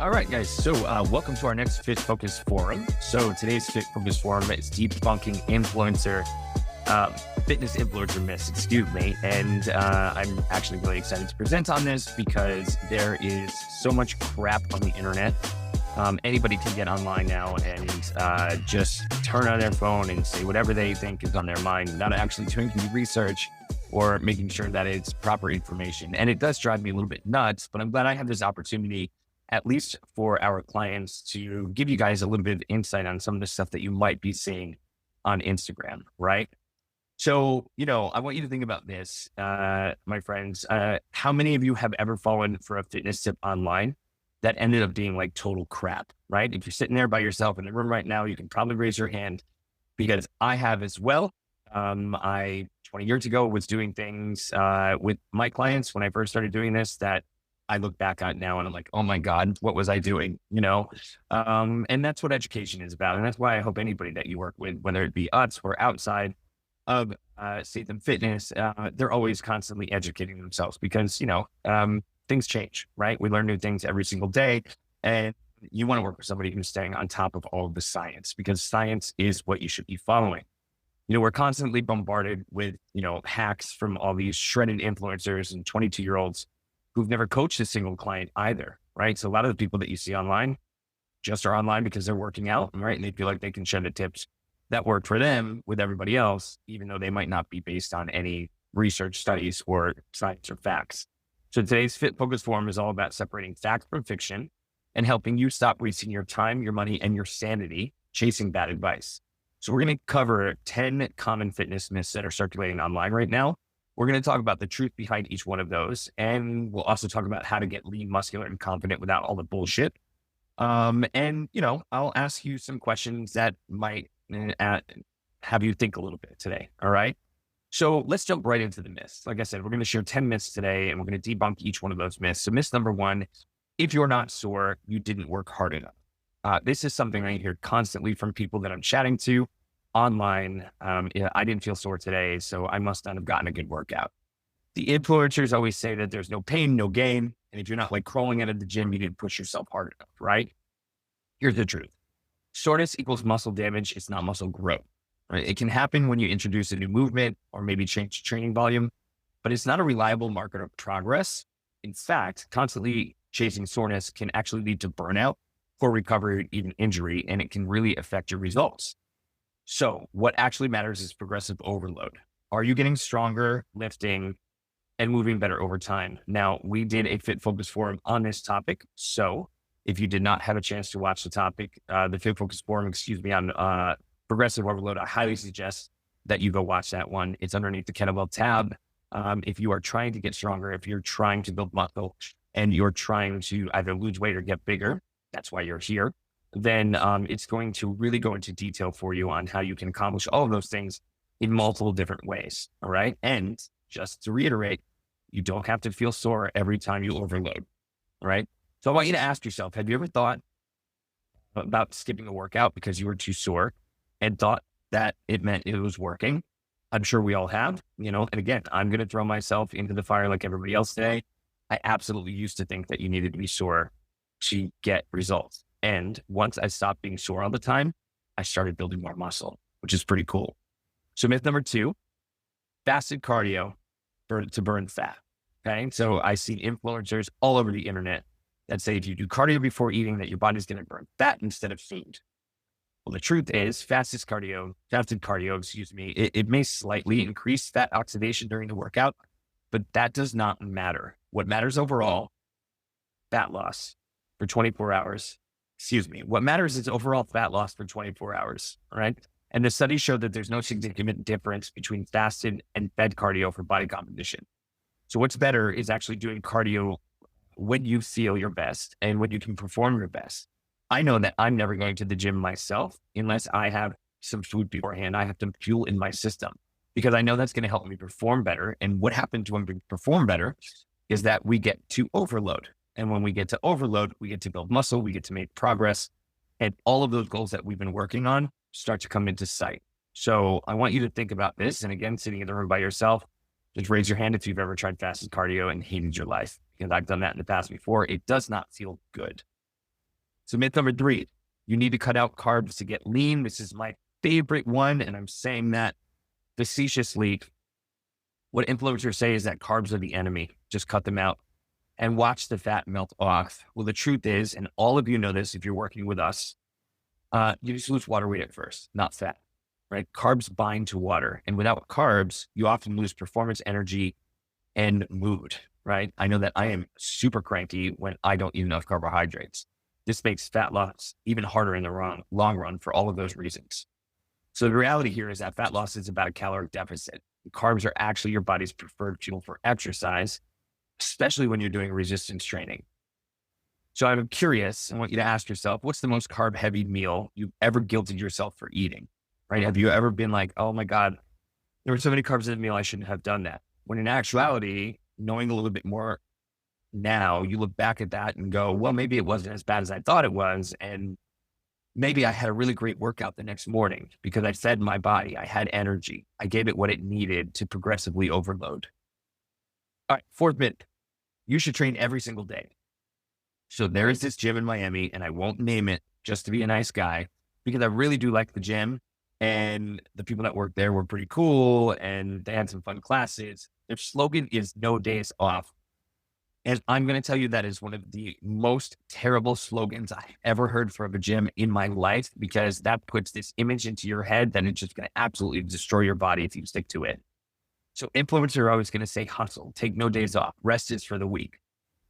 All right, guys. So, welcome to our next Fit Focus Forum. So, today's Fit Focus Forum is debunking um, fitness influencer myths, excuse me. And I'm actually really excited to present on this because there is so much crap on the internet. Anybody can get online now and just turn on their phone and say whatever they think is on their mind, not actually doing any research or making sure that it's proper information. And it does drive me a little bit nuts, but I'm glad I have this opportunity, at least for our clients, to give you guys a little bit of insight on some of the stuff that you might be seeing on Instagram, right? So, I want you to think about this, my friends. How many of you have ever fallen for a fitness tip online that ended up being like total crap, right? If you're sitting there by yourself in the room right now, you can probably raise your hand because I have as well. I 20 years ago was doing things with my clients when I first started doing this that I look back at now and I'm like, oh my God, what was I doing? And that's what education is about. And that's why I hope anybody that you work with, whether it be us or outside of Statham Fitness, they're always constantly educating themselves because, things change, right? We learn new things every single day. And you want to work with somebody who's staying on top of all of the science because science is what you should be following. We're constantly bombarded with, hacks from all these shredded influencers and 22-year-olds who've never coached a single client either, right? So a lot of the people that you see online just are online because they're working out, right? And they feel like they can share the tips that work for them with everybody else, even though they might not be based on any research studies or science or facts. So today's Fit Focus Forum is all about separating fact from fiction and helping you stop wasting your time, your money, and your sanity chasing bad advice. So we're going to cover 10 common fitness myths that are circulating online right now. We're going to talk about the truth behind each one of those. And we'll also talk about how to get lean, muscular, and confident without all the bullshit. I'll ask you some questions that might have you think a little bit today. All right. So let's jump right into the myths. Like I said, we're going to share 10 myths today and we're going to debunk each one of those myths. So myth number one, if you're not sore, you didn't work hard enough. This is something I hear constantly from people that I'm chatting to online. I didn't feel sore today, so I must not have gotten a good workout. The influencers always say that there's no pain, no gain. And if you're not like crawling out of the gym, you didn't push yourself hard enough, right? Here's the truth. Soreness equals muscle damage. It's not muscle growth, right? It can happen when you introduce a new movement or maybe change training volume, but it's not a reliable marker of progress. In fact, constantly chasing soreness can actually lead to burnout, poor recovery, even injury, and it can really affect your results. So what actually matters is progressive overload. Are you getting stronger, lifting, and moving better over time? Now, we did a Fit Focus Forum on this topic. So if you did not have a chance to watch the Fit Focus Forum, on progressive overload, I highly suggest that you go watch that one. It's underneath the kettlebell tab. If you are trying to get stronger, if you're trying to build muscle and you're trying to either lose weight or get bigger, that's why you're here, then it's going to really go into detail for you on how you can accomplish all of those things in multiple different ways. All right. And just to reiterate, you don't have to feel sore every time you overload. All right. So I want you to ask yourself, have you ever thought about skipping a workout because you were too sore and thought that it meant it was working? I'm sure we all have, and again, I'm going to throw myself into the fire like everybody else today. I absolutely used to think that you needed to be sore to get results. And once I stopped being sore all the time, I started building more muscle, which is pretty cool. So myth number two, fasted cardio to burn fat. Okay. So I see influencers all over the internet that say if you do cardio before eating, that your body's going to burn fat instead of food. Well, the truth is fasted cardio, it may slightly increase fat oxidation during the workout, but that does not matter. What matters overall, fat loss for 24 hours. What matters is overall fat loss for 24 hours. All right. And the studies show that there's no significant difference between fasted and fed cardio for body composition. So what's better is actually doing cardio when you feel your best and when you can perform your best. I know that I'm never going to the gym myself unless I have some food beforehand. I have some fuel in my system because I know that's going to help me perform better. And what happens when we perform better is that we get to overload. And when we get to overload, we get to build muscle, we get to make progress, and all of those goals that we've been working on start to come into sight. So I want you to think about this. And again, sitting in the room by yourself, just raise your hand if you've ever tried fasted cardio and hated your life, because I've done that in the past before. It does not feel good. So myth number 3, you need to cut out carbs to get lean. This is my favorite one, and I'm saying that facetiously. What influencers say is that carbs are the enemy. Just cut them out and watch the fat melt off. Well, the truth is, and all of you know this if you're working with us, you just lose water weight at first, not fat, right? Carbs bind to water. And without carbs, you often lose performance, energy, and mood, right? I know that I am super cranky when I don't eat enough carbohydrates. This makes fat loss even harder in the long run for all of those reasons. So the reality here is that fat loss is about a caloric deficit. Carbs are actually your body's preferred fuel for exercise, especially when you're doing resistance training. So I'm curious, I want you to ask yourself, what's the most carb heavy meal you've ever guilted yourself for eating, right? Have you ever been like, oh my God, there were so many carbs in the meal, I shouldn't have done that. When in actuality, knowing a little bit more now, you look back at that and go, well, maybe it wasn't as bad as I thought it was. And maybe I had a really great workout the next morning because I fed my body. I had energy. I gave it what it needed to progressively overload. All right, 4th myth, you should train every single day. So there is this gym in Miami, and I won't name it just to be a nice guy because I really do like the gym. And the people that work there were pretty cool and they had some fun classes. Their slogan is no days off. And I'm going to tell you that is one of the most terrible slogans I've ever heard from a gym in my life, because that puts this image into your head that it's just going to absolutely destroy your body if you stick to it. So influencers are always going to say hustle, take no days off, rest is for the weak.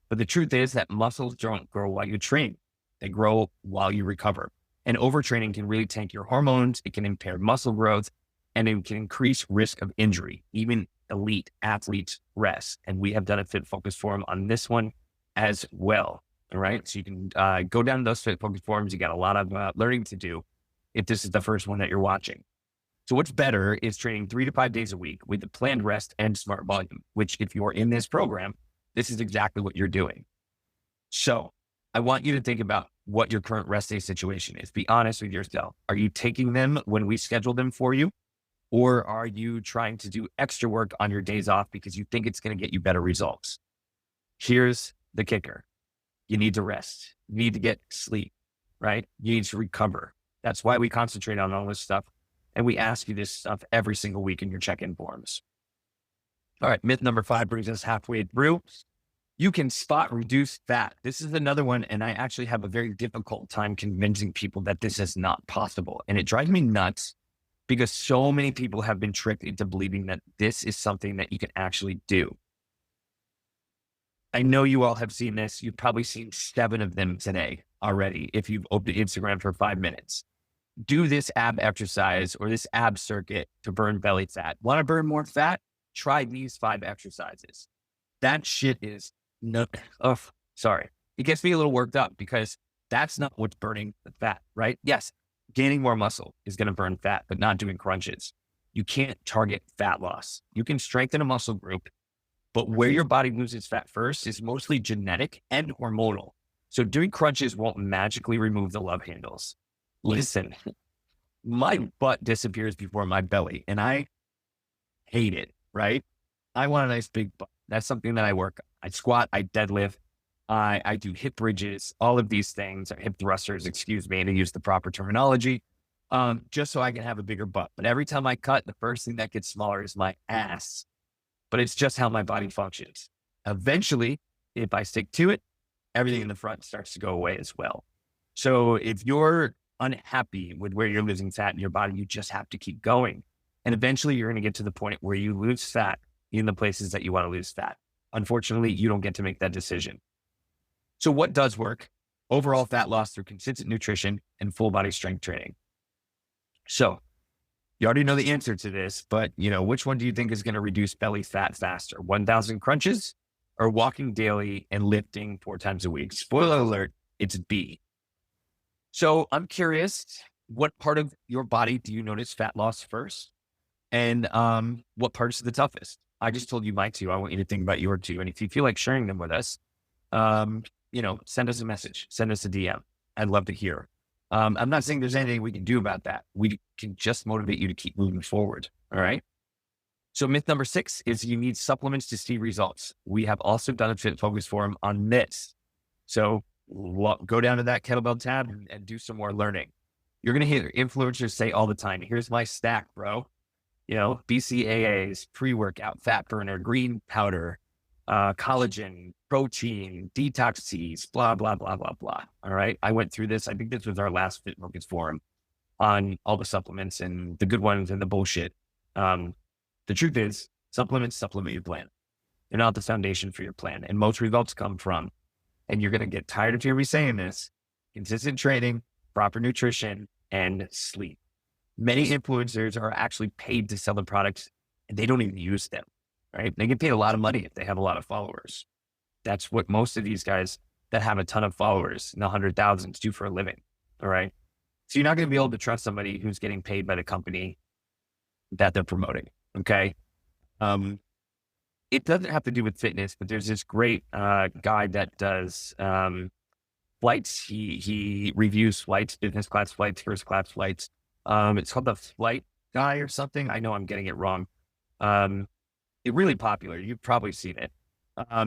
But the truth is that muscles don't grow while you train. They grow while you recover. And overtraining can really tank your hormones. It can impair muscle growth, and it can increase risk of injury. Even elite athletes rest. And we have done a Fit Focus forum on this one as well. All right. So you can go down to those Fit Focus forums. You got a lot of learning to do if this is the first one that you're watching. So what's better is training 3 to 5 days a week with the planned rest and smart volume, which if you're in this program, this is exactly what you're doing. So I want you to think about what your current rest day situation is. Be honest with yourself. Are you taking them when we schedule them for you? Or are you trying to do extra work on your days off because you think it's going to get you better results? Here's the kicker. You need to rest. You need to get sleep, right? You need to recover. That's why we concentrate on all this stuff. And we ask you this stuff every single week in your check-in forms. All right. Myth number 5 brings us halfway through. You can spot reduce fat. This is another one. And I actually have a very difficult time convincing people that this is not possible. And it drives me nuts because so many people have been tricked into believing that this is something that you can actually do. I know you all have seen this. You've probably seen 7 of them today already if you've opened Instagram for 5 minutes. Do this ab exercise or this ab circuit to burn belly fat. Want to burn more fat? Try these 5 exercises. That shit is no, sorry. It gets me a little worked up because that's not what's burning the fat, right? Yes, gaining more muscle is going to burn fat, but not doing crunches. You can't target fat loss. You can strengthen a muscle group, but where your body loses fat first is mostly genetic and hormonal. So doing crunches won't magically remove the love handles. Listen, my butt disappears before my belly and I hate it, right? I want a nice big butt. That's something that I work on. I squat, I deadlift, I do hip bridges, all of these things, or hip thrusters, excuse me, to use the proper terminology, just so I can have a bigger butt. But every time I cut, the first thing that gets smaller is my ass. But it's just how my body functions. Eventually, if I stick to it, everything in the front starts to go away as well. So if you're unhappy with where you're losing fat in your body, you just have to keep going. And eventually you're going to get to the point where you lose fat in the places that you want to lose fat. Unfortunately, you don't get to make that decision. So what does work? Overall fat loss through consistent nutrition and full body strength training. So you already know the answer to this, but which one do you think is going to reduce belly fat faster? 1,000 crunches or walking daily and lifting 4 times a week? Spoiler alert, it's B. So I'm curious, what part of your body do you notice fat loss first? And what parts are the toughest? I just told you my 2. I want you to think about your 2. And if you feel like sharing them with us, send us a message, send us a DM. I'd love to hear. I'm not saying there's anything we can do about that. We can just motivate you to keep moving forward. All right. So myth number 6 is you need supplements to see results. We have also done a Fit Focus forum on this. So go down to that kettlebell tab and do some more learning. You're going to hear influencers say all the time, here's my stack, bro. BCAAs, pre-workout, fat burner, green powder, collagen, protein, detox teas, blah, blah, blah, blah, blah. All right. I went through this. I think this was our last Fit Focus forum on all the supplements and the good ones and the bullshit. The truth is, supplements supplement your plan. They're not the foundation for your plan. And most results come from, and you're going to get tired of hearing me saying this, consistent training, proper nutrition, and sleep. Many influencers are actually paid to sell the products and they don't even use them, right? They get paid a lot of money if they have a lot of followers. That's what most of these guys that have a ton of followers in the 100,000s do for a living. All right. So you're not going to be able to trust somebody who's getting paid by the company that they're promoting. Okay. It doesn't have to do with fitness, but there's this great guy that does flights. He reviews flights, business class flights, first class flights. It's called The Flight Guy or something. I know I'm getting it wrong. It's really popular. You've probably seen it.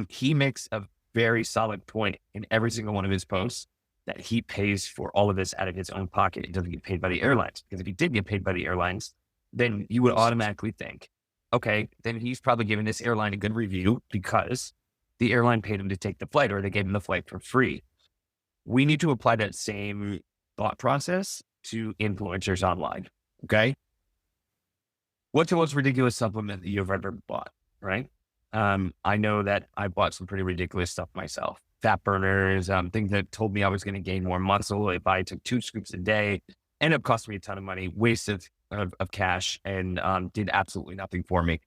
He makes a very solid point in every single one of his posts that he pays for all of this out of his own pocket. He doesn't get paid by the airlines, because if he did get paid by the airlines, then you would automatically think, okay, then he's probably giving this airline a good review because the airline paid him to take the flight, or they gave him the flight for free. We need to apply that same thought process to influencers online. Okay. What's the most ridiculous supplement that you've ever bought? Right. I know that I bought some pretty ridiculous stuff myself. Fat burners, things that told me I was going to gain more muscle if I took 2 scoops a day. Ended up costing me a ton of money, wasted of cash, and did absolutely nothing for me.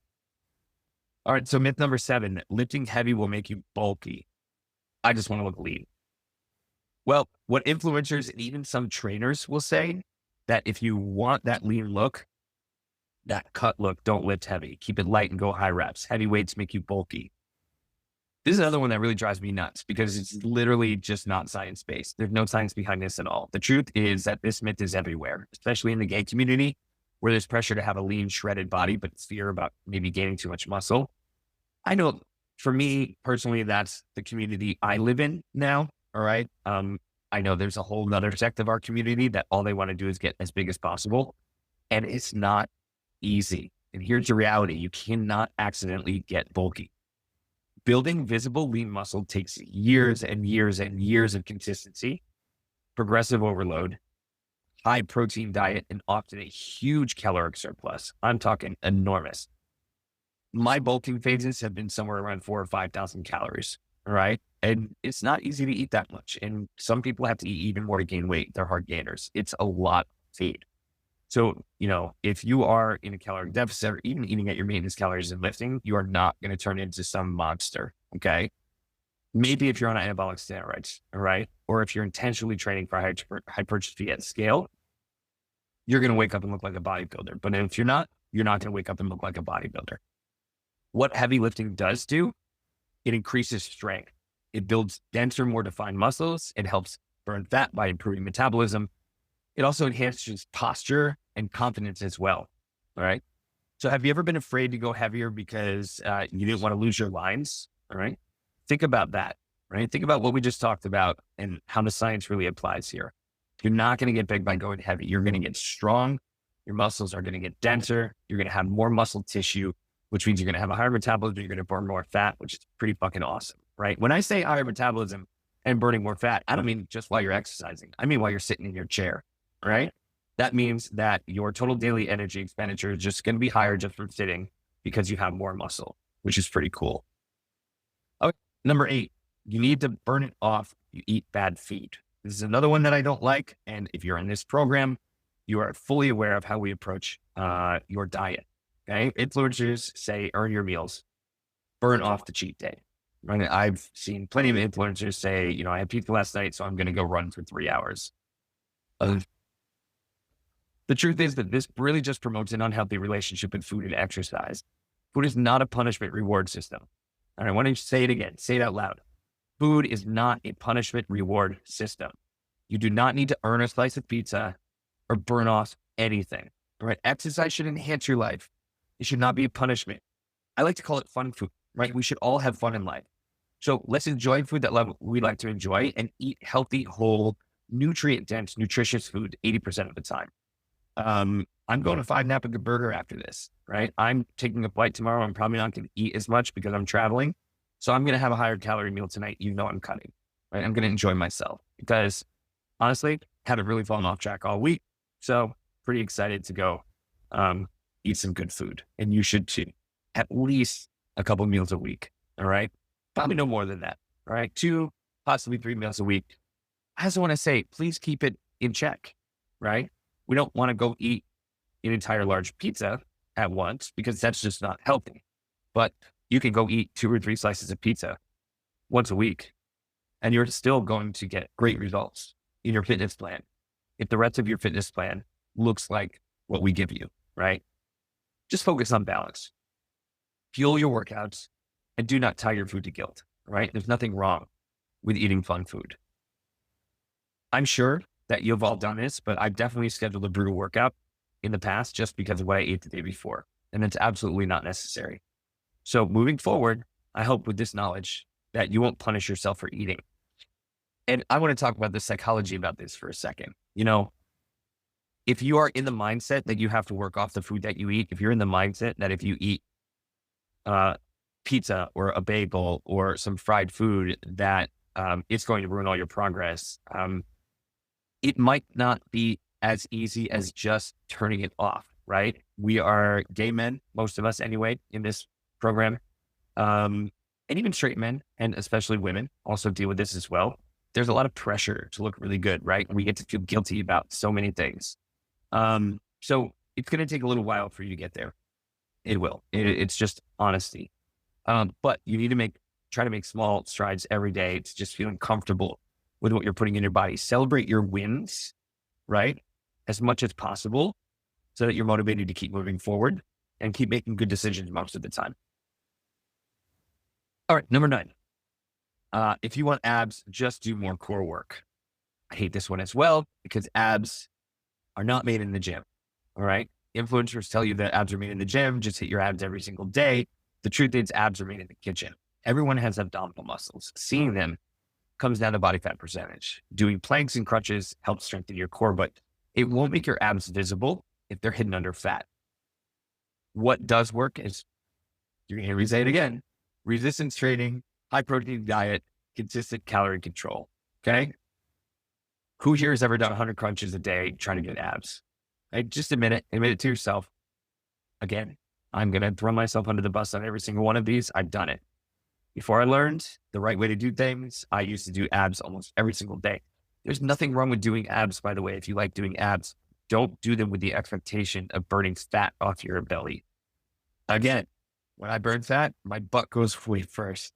All right. So myth number 7, lifting heavy will make you bulky. I just want to look lean. Well, what influencers and even some trainers will say, that if you want that lean look, that cut look, don't lift heavy. Keep it light and go high reps. Heavy weights make you bulky. This is another one that really drives me nuts because it's literally just not science-based. There's no science behind this at all. The truth is that this myth is everywhere, especially in the gay community, where there's pressure to have a lean, shredded body, but it's fear about maybe gaining too much muscle. I know for me personally, that's the community I live in now. All right. I know there's a whole nother sect of our community that all they want to do is get as big as possible. And it's not easy. And here's the reality. You cannot accidentally get bulky. Building visible lean muscle takes years and years and years of consistency, progressive overload, high protein diet, and often a huge caloric surplus. I'm talking enormous. My bulking phases have been somewhere around 4,000 or 5,000 calories. All right. And it's not easy to eat that much. And some people have to eat even more to gain weight. They're hard gainers. It's a lot of food. So, if you are in a caloric deficit or even eating at your maintenance calories and lifting, you are not going to turn into some monster. Okay. Maybe if you're on anabolic steroids. All right. Or if you're intentionally training for hypertrophy at scale, you're going to wake up and look like a bodybuilder. But if you're not going to wake up and look like a bodybuilder. What heavy lifting does do, it increases strength. It builds denser, more defined muscles. It helps burn fat by improving metabolism. It also enhances posture and confidence as well. All right. So have you ever been afraid to go heavier because you didn't want to lose your lines? All right. Think about that. Right. Think about what we just talked about and how the science really applies here. You're not going to get big by going heavy. You're going to get strong. Your muscles are going to get denser. You're going to have more muscle tissue, which means you're going to have a higher metabolism. You're going to burn more fat, which is pretty fucking awesome. Right. When I say higher metabolism and burning more fat, I don't mean just while you're exercising. I mean while you're sitting in your chair. Right. That means that your total daily energy expenditure is just going to be higher just from sitting because you have more muscle, which is pretty cool. Okay. Number 8, you need to burn it off. You eat bad food. This is another one that I don't like. And if you're in this program, you are fully aware of how we approach your diet. Okay. Influencers say, earn your meals, burn off the cheat day. Right. I've seen plenty of influencers say, I had pizza last night, so I'm going to go run for 3 hours. The truth is that this really just promotes an unhealthy relationship with food and exercise. Food is not a punishment reward system. All right. I want to say it again. Say it out loud. Food is not a punishment reward system. You do not need to earn a slice of pizza or burn off anything. All right. Exercise should enhance your life. It should not be a punishment. I like to call it fun food, right? We should all have fun in life. So let's enjoy food that we like to enjoy and eat healthy, whole, nutrient dense, nutritious food 80% of the time. I'm going to Five Napa Burger after this, right? I'm taking a flight tomorrow. I'm probably not going to eat as much because I'm traveling. So I'm going to have a higher calorie meal tonight. You know, I'm cutting, right? I'm going to enjoy myself because honestly, haven't really fallen off track all week. So pretty excited to go, um, eat some good food, and you should too. At least a couple meals a week. All right. Probably no more than that. All right. 2, possibly 3 meals a week. I also want to say, please keep it in check, right? We don't want to go eat an entire large pizza at once because that's just not healthy. But you can go eat 2 or 3 slices of pizza once a week and you're still going to get great results in your fitness plan. If the rest of your fitness plan looks like what we give you, right? Just focus on balance, fuel your workouts, and do not tie your food to guilt, right? There's nothing wrong with eating fun food. I'm sure that you've all done this, but I've definitely scheduled a brutal workout in the past just because of what I ate the day before. And it's absolutely not necessary. So moving forward, I hope with this knowledge that you won't punish yourself for eating. And I want to talk about the psychology about this for a second. You know, if you are in the mindset that you have to work off the food that you eat, if you're in the mindset that if you eat uh, pizza or a bagel or some fried food, that it's going to ruin all your progress, it might not be as easy as just turning it off, right? We are gay men, most of us anyway, in this program. And even straight men, and especially women, also deal with this as well. There's a lot of pressure to look really good, right? We get to feel guilty about so many things. So it's going to take a little while for you to get there. It will. It's just honesty. But you need to try to make small strides every day to just feeling comfortable with what you're putting in your body. Celebrate your wins, right? As much as possible so that you're motivated to keep moving forward and keep making good decisions most of the time. All right. Number 9. If you want abs, just do more core work. I hate this one as well because abs are not made in the gym. All right. Influencers tell you that abs are made in the gym. Just hit your abs every single day. The truth is abs are made in the kitchen. Everyone has abdominal muscles. Seeing them comes down to body fat percentage. Doing planks and crunches helps strengthen your core, but it won't make your abs visible if they're hidden under fat. What does work is, you're going to hear me say it again, resistance training, high protein diet, consistent calorie control. Okay. Who here has ever done 100 crunches a day trying to get abs? Right? Just admit it to yourself. Again, I'm going to throw myself under the bus on every single one of these. I've done it. Before I learned the right way to do things, I used to do abs almost every single day. There's nothing wrong with doing abs, by the way. If you like doing abs, don't do them with the expectation of burning fat off your belly. Again, when I burn fat, my butt goes way first,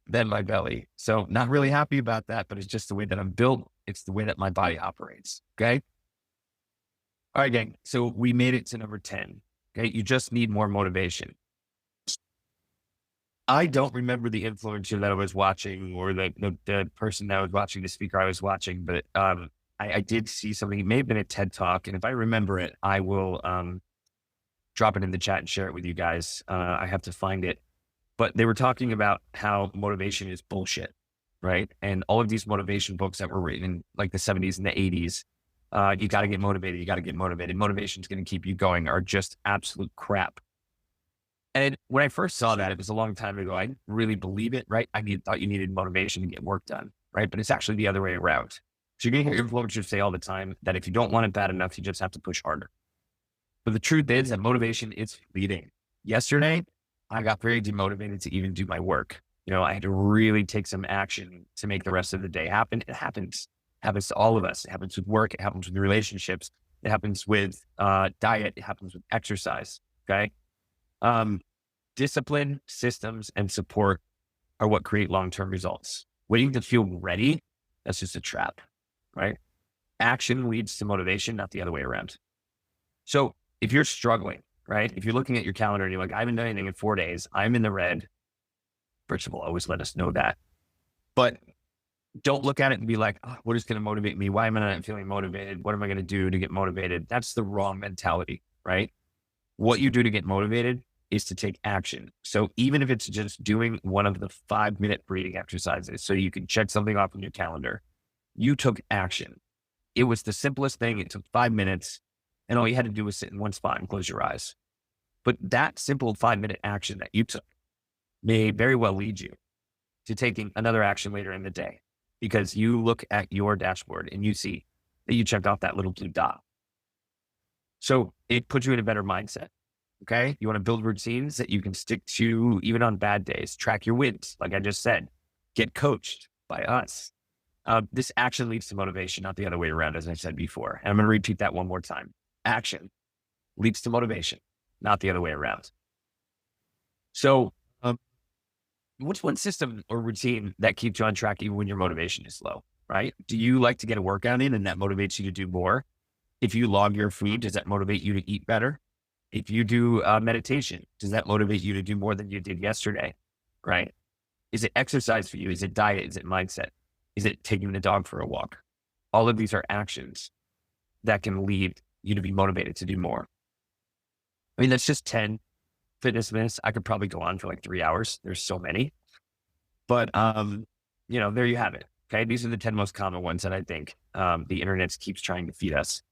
then my belly. So not really happy about that, but it's just the way that I'm built. It's the way that my body operates. Okay. All right, gang. So we made it to number 10. Okay. You just need more motivation. I don't remember the influencer that I was watching or the person that was watching, the speaker I was watching, but I did see something. It may have been a TED Talk. And if I remember it, I will drop it in the chat and share it with you guys. I have to find it. But they were talking about how motivation is bullshit, right? And all of these motivation books that were written in like the 70s and the 80s, you got to get motivated. You got to get motivated. Motivation is going to keep you going, are just absolute crap. And when I first saw that, it was a long time ago. I didn't really believe it, right? Thought you needed motivation to get work done, right? But it's actually the other way around. So you're going to hear influencers say all the time that if you don't want it bad enough, you just have to push harder. But the truth is that motivation is fleeting. Yesterday, I got very demotivated to even do my work. You know, I had to really take some action to make the rest of the day happen. It happens. It happens to all of us. It happens with work. It happens with relationships. It happens with diet. It happens with exercise. Okay. Discipline, systems, and support are what create long-term results. Waiting to feel ready, that's just a trap, right? Action leads to motivation, not the other way around. So if you're struggling, right? If you're looking at your calendar and you're like, I haven't done anything in 4 days, I'm in the red. First of all, always let us know that. But don't look at it and be like, oh, what is going to motivate me? Why am I not feeling motivated? What am I going to do to get motivated? That's the wrong mentality, right? What you do to get motivated is to take action. So even if it's just doing one of the 5-minute breathing exercises, so you can check something off on your calendar, you took action. It was the simplest thing. It took 5 minutes, and all you had to do was sit in one spot and close your eyes. But that simple 5-minute action that you took may very well lead you to taking another action later in the day, because you look at your dashboard and you see that you checked off that little blue dot. So it puts you in a better mindset. Okay. You want to build routines that you can stick to even on bad days. Track your wins. Like I just said, get coached by us. This action leads to motivation, not the other way around, as I said before. And I'm going to repeat that one more time. Action leads to motivation, not the other way around. So what's one system or routine that keeps you on track even when your motivation is low, right? Do you like to get a workout in and that motivates you to do more? If you log your food, does that motivate you to eat better? If you do meditation, does that motivate you to do more than you did yesterday, right? Is it exercise for you? Is it diet? Is it mindset? Is it taking the dog for a walk? All of these are actions that can lead you to be motivated to do more. I mean, that's just 10 fitness myths. I could probably go on for like 3 hours. There's so many, but there you have it. Okay. These are the 10 most common ones that I think the internet keeps trying to feed us,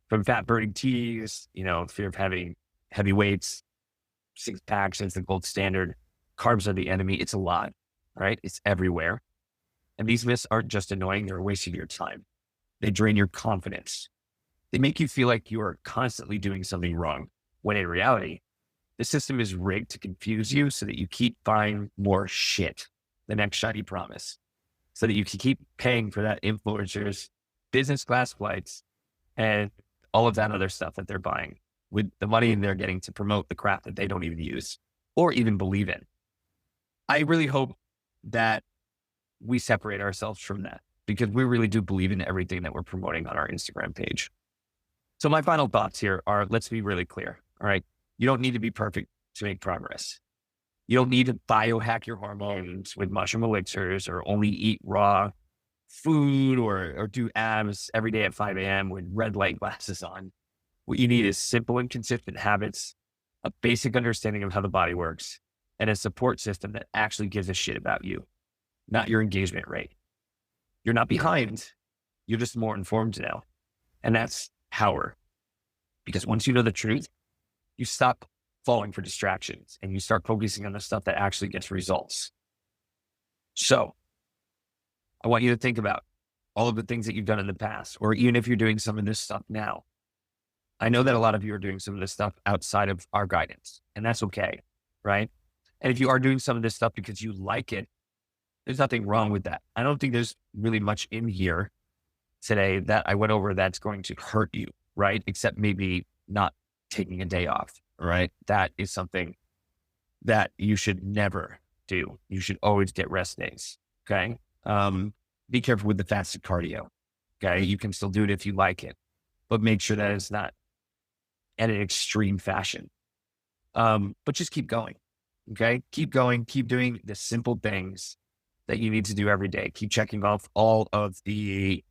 from fat burning teas, fear of having heavy weights, 6 packs is the gold standard. Carbs are the enemy. It's a lot, right? It's everywhere. And these myths aren't just annoying. They're a waste of your time. They drain your confidence. They make you feel like you are constantly doing something wrong, when in reality, the system is rigged to confuse you so that you keep buying more shit, the next shiny promise, so that you can keep paying for that influencer's business class flights and all of that other stuff that they're buying with the money they're getting to promote the crap that they don't even use or even believe in. I really hope that we separate ourselves from that, because we really do believe in everything that we're promoting on our Instagram page. So my final thoughts here are, let's be really clear. All right. You don't need to be perfect to make progress. You don't need to biohack your hormones with mushroom elixirs, or only eat raw food, or do abs every day at 5 a.m. with red light glasses on. What you need is simple and consistent habits, a basic understanding of how the body works, and a support system that actually gives a shit about you, not your engagement rate. You're not behind. You're just more informed now. And that's power. Because once you know the truth, you stop falling for distractions and you start focusing on the stuff that actually gets results. So I want you to think about all of the things that you've done in the past, or even if you're doing some of this stuff now. I know that a lot of you are doing some of this stuff outside of our guidance, and that's okay, right? And if you are doing some of this stuff because you like it, there's nothing wrong with that. I don't think there's really much in here today that I went over that's going to hurt you, right? Except maybe not taking a day off, right? That is something that you should never do. You should always get rest days, okay? Be careful with the fasted cardio, okay? You can still do it if you like it, but make sure that it's not at an extreme fashion. But just keep going, okay? Keep going, keep doing the simple things that you need to do every day. Keep checking off all of the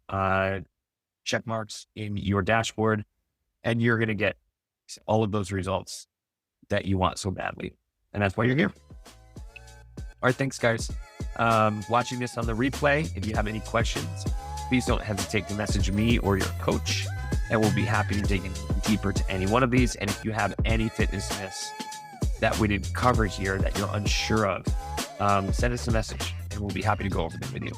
check marks in your dashboard, and you're going to get all of those results that you want so badly. And that's why you're here. All right, thanks guys. Watching this on the replay, if you have any questions, please don't hesitate to message me or your coach, and we'll be happy to dig in deeper to any one of these. And if you have any fitness myths that we didn't cover here that you're unsure of, send us a message and we'll be happy to go over them with you.